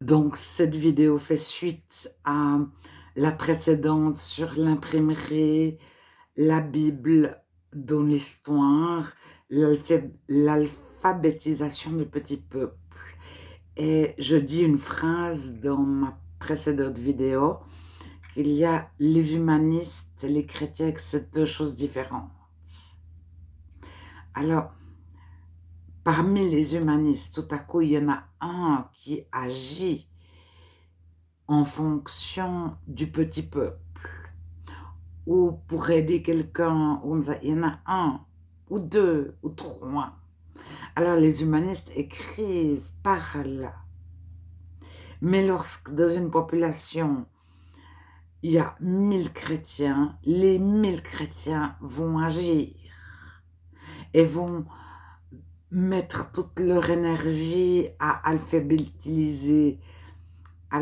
Donc cette vidéo fait suite à la précédente sur l'imprimerie, la Bible dans l'histoire, l'alphabétisation du petit peuple. Et je dis une phrase dans ma précédente vidéo, qu'il y a les humanistes et les chrétiens, que c'est deux choses différentes. Alors, parmi les humanistes, tout à coup, il y en a un qui agit en fonction du petit peuple, ou pour aider quelqu'un, il y en a un, ou deux, ou trois. Alors les humanistes écrivent, parlent, mais lorsque dans une population, il y a 1000 chrétiens, les 1000 chrétiens vont agir et vont mettre toute leur énergie à alphabétiser, à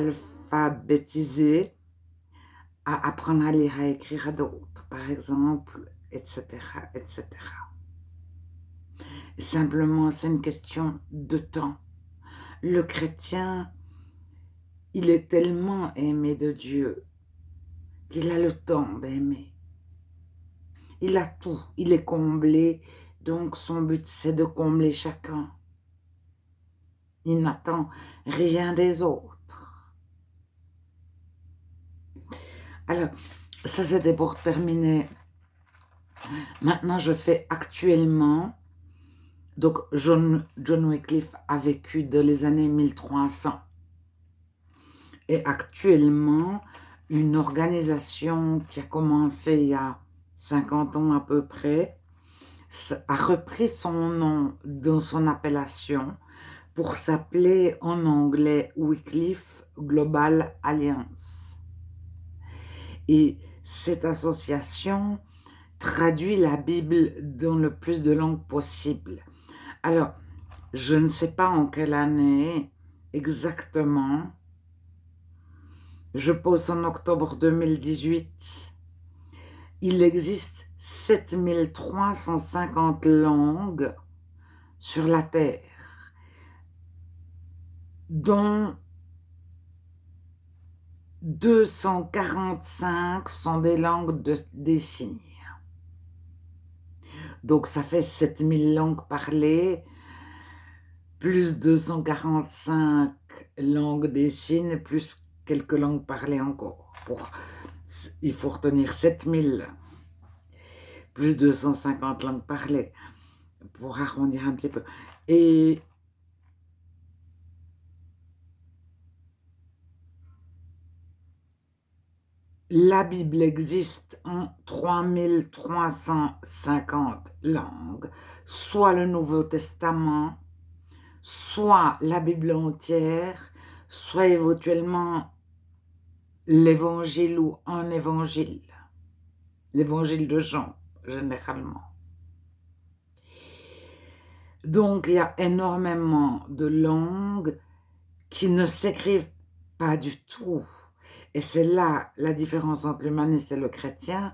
apprendre à lire, à écrire à d'autres, par exemple, etc., etc. Simplement, c'est une question de temps. Le chrétien, il est tellement aimé de Dieu qu'il a le temps d'aimer. Il a tout, il est comblé, donc son but, c'est de combler chacun. Il n'attend rien des autres. Alors, ça c'était pour terminer. Maintenant, je fais actuellement, donc John Wycliffe a vécu dans les années 1300. Et actuellement, une organisation qui a commencé il y a 50 ans à peu près, a repris son nom dans son appellation pour s'appeler en anglais Wycliffe Global Alliance. Et cette association traduit la Bible dans le plus de langues possible. Alors, je ne sais pas en quelle année exactement, je pose en octobre 2018, il existe 7350 langues sur la Terre, dont 245 sont des langues des signes. Donc ça fait 7000 langues parlées, plus 245 langues des signes, plus quelques langues parlées encore. Il faut retenir 7000, plus 250 langues parlées, pour arrondir un petit peu. Et la Bible existe en 3350 langues, soit le Nouveau Testament, soit la Bible entière, soit éventuellement l'évangile ou un évangile, l'évangile de Jean, généralement. Donc, il y a énormément de langues qui ne s'écrivent pas du tout. Et c'est là la différence entre l'humaniste et le chrétien.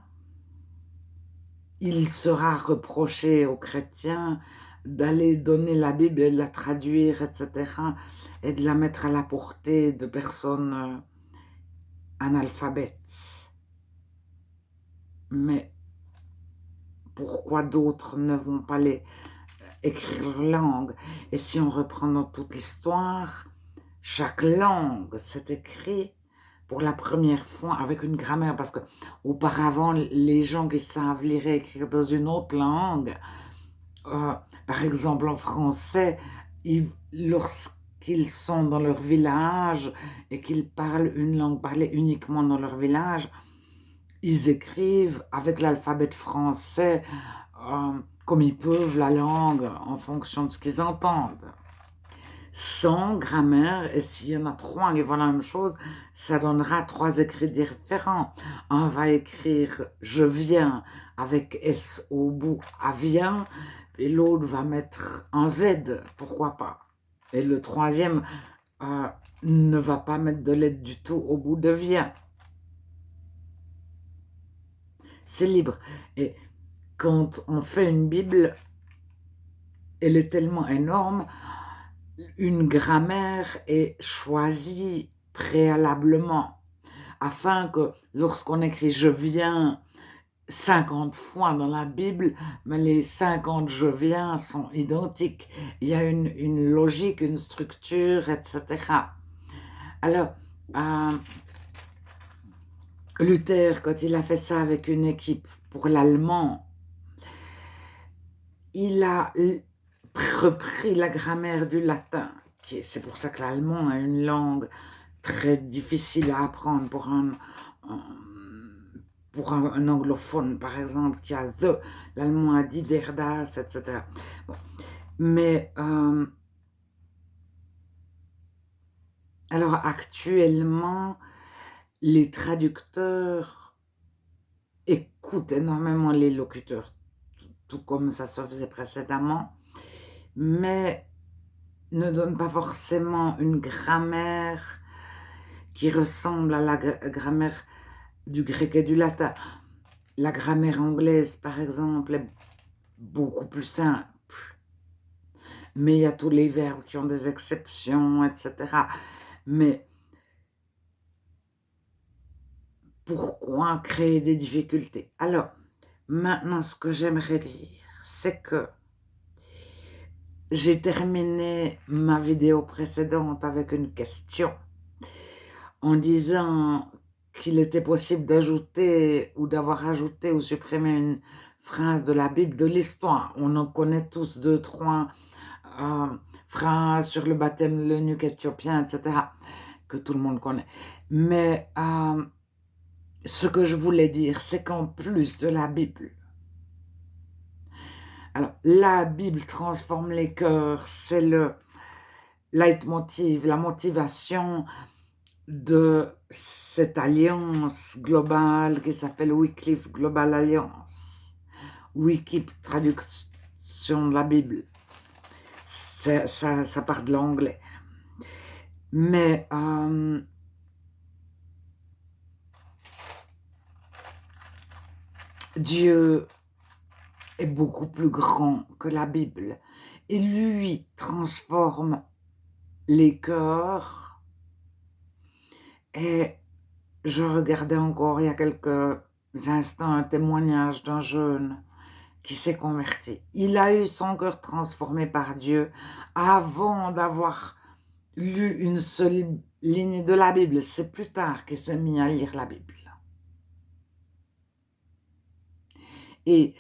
Il sera reproché aux chrétiens d'aller donner la Bible et de la traduire, etc., et de la mettre à la portée de personnes analphabètes. Mais pourquoi d'autres ne vont pas écrire leur langue? Et si on reprend dans toute l'histoire, chaque langue s'est écrite pour la première fois avec une grammaire, parce que auparavant, les gens qui savent lire et écrire dans une autre langue, par exemple en français, lorsqu'ils sont dans leur village et qu'ils parlent une langue parlée uniquement dans leur village, ils écrivent avec l'alphabet français comme ils peuvent la langue en fonction de ce qu'ils entendent. Sans grammaire, et s'il y en a trois qui font la même chose, ça donnera trois écrits différents. Un va écrire « je viens » avec S au bout, « à vient », et l'autre va mettre un Z, pourquoi pas. Et le troisième ne va pas mettre de lettre du tout au bout de « vient ». C'est libre. Et quand on fait une Bible, elle est tellement énorme, une grammaire est choisie préalablement afin que lorsqu'on écrit je viens 50 fois dans la Bible, mais les 50 je viens sont identiques. Il y a une logique, une structure, etc. Alors, euh, Luther, quand il a fait ça avec une équipe pour l'allemand, il a repris la grammaire du latin. C'est pour ça que l'allemand est une langue très difficile à apprendre un anglophone, par exemple, qui a the, l'allemand a dit der, das, etc. Bon. Mais alors actuellement, les traducteurs écoutent énormément les locuteurs, tout comme ça se faisait précédemment, mais ne donnent pas forcément une grammaire qui ressemble à la grammaire du grec et du latin. La grammaire anglaise, par exemple, est beaucoup plus simple. Mais il y a tous les verbes qui ont des exceptions, etc. Mais pourquoi créer des difficultés? Alors, maintenant, ce que j'aimerais dire, c'est que j'ai terminé ma vidéo précédente avec une question en disant qu'il était possible d'ajouter ou d'avoir ajouté ou supprimé une phrase de la Bible de l'histoire. On en connaît tous deux, trois phrases sur le baptême de l'eunuque éthiopien, etc., que tout le monde connaît. Mais ce que je voulais dire, c'est qu'en plus de la Bible, alors la Bible transforme les cœurs, c'est le leitmotiv, la motivation de cette alliance globale qui s'appelle Wycliffe Global Alliance. Wiki, traduction de la Bible. Ça part de l'anglais. Mais Dieu est beaucoup plus grand que la Bible. Et lui transforme les cœurs. Et je regardais encore il y a quelques instants un témoignage d'un jeune qui s'est converti. Il a eu son cœur transformé par Dieu avant d'avoir lu une seule ligne de la Bible. C'est plus tard qu'il s'est mis à lire la Bible. Et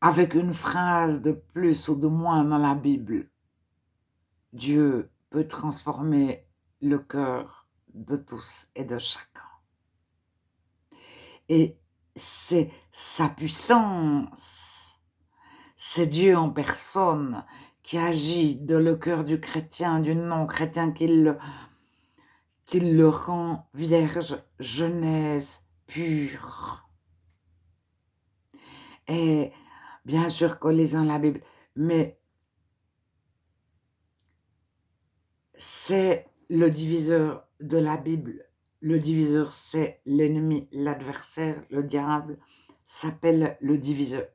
avec une phrase de plus ou de moins dans la Bible, Dieu peut transformer le cœur de tous et de chacun. Et c'est sa puissance, c'est Dieu en personne qui agit dans le cœur du chrétien, du non-chrétien, qui le rend vierge, genèse pure. Et bien sûr qu'en lisant la Bible, mais c'est le diviseur de la Bible. Le diviseur, c'est l'ennemi, l'adversaire, le diable s'appelle le diviseur.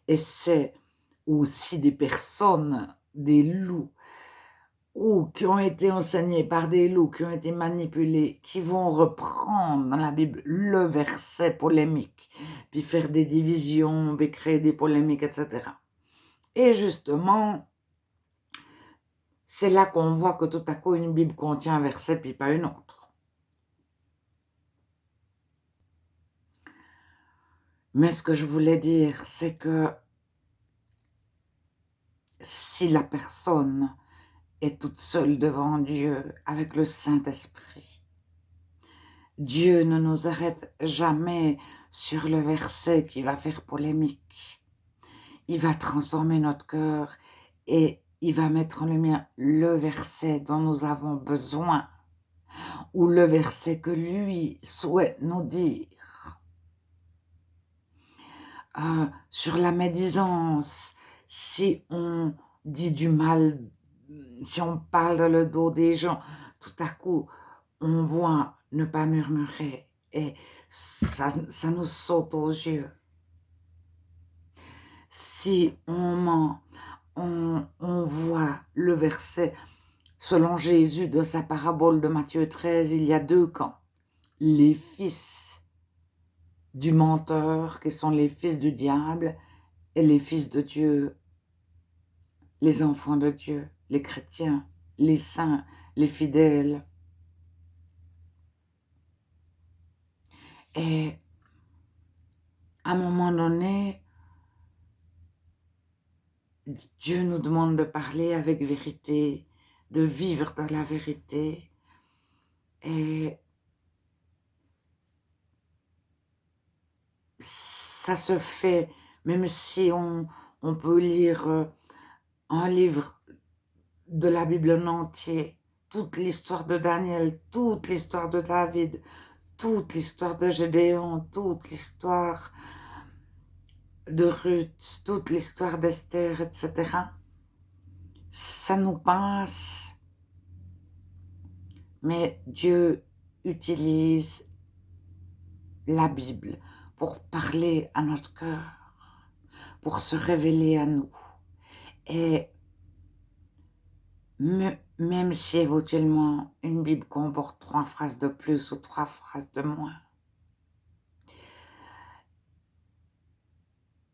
Et c'est aussi des personnes, des loups, ou qui ont été enseignés par des loups, qui ont été manipulés, qui vont reprendre dans la Bible le verset polémique, puis faire des divisions, puis créer des polémiques, etc. Et justement, c'est là qu'on voit que tout à coup une Bible contient un verset, puis pas une autre. Mais ce que je voulais dire, c'est que si la personne est toute seule devant Dieu avec le Saint-Esprit, Dieu ne nous arrête jamais sur le verset qui va faire polémique. Il va transformer notre cœur et il va mettre en lumière le verset dont nous avons besoin ou le verset que lui souhaite nous dire. Sur la médisance, si on dit du mal, si on parle dans le dos des gens, tout à coup, on voit ne pas murmurer et ça nous saute aux yeux. Si on ment, on voit le verset, selon Jésus, de sa parabole de Matthieu 13, il y a deux camps. Les fils du menteur, qui sont les fils du diable, et les fils de Dieu, les enfants de Dieu, les chrétiens, les saints, les fidèles. Et à un moment donné, Dieu nous demande de parler avec vérité, de vivre dans la vérité. Et ça se fait, même si on peut lire un livre de la Bible en entier, toute l'histoire de Daniel, toute l'histoire de David, toute l'histoire de Gédéon, toute l'histoire de Ruth, toute l'histoire d'Esther, etc. Ça nous passe, mais Dieu utilise la Bible pour parler à notre cœur, pour se révéler à nous. Et même si éventuellement une Bible comporte 3 phrases de plus ou 3 phrases de moins,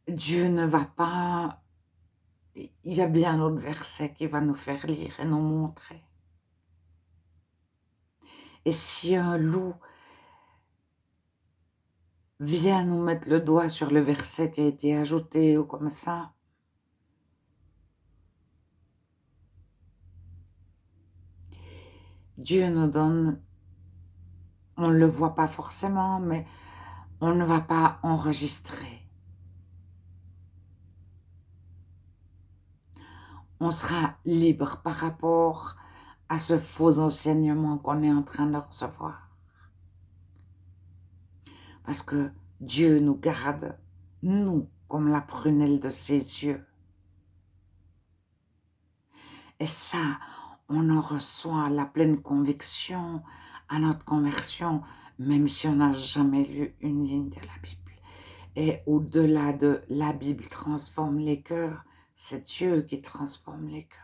Dieu ne va pas... Il y a bien un autre verset qui va nous faire lire et nous montrer. Et si un loup vient nous mettre le doigt sur le verset qui a été ajouté ou comme ça, Dieu nous donne, on ne le voit pas forcément, mais on ne va pas enregistrer. On sera libre par rapport à ce faux enseignement qu'on est en train de recevoir. Parce que Dieu nous garde, nous, comme la prunelle de ses yeux. Et ça, on en reçoit la pleine conviction à notre conversion, même si on n'a jamais lu une ligne de la Bible. Et au-delà de la Bible transforme les cœurs, c'est Dieu qui transforme les cœurs.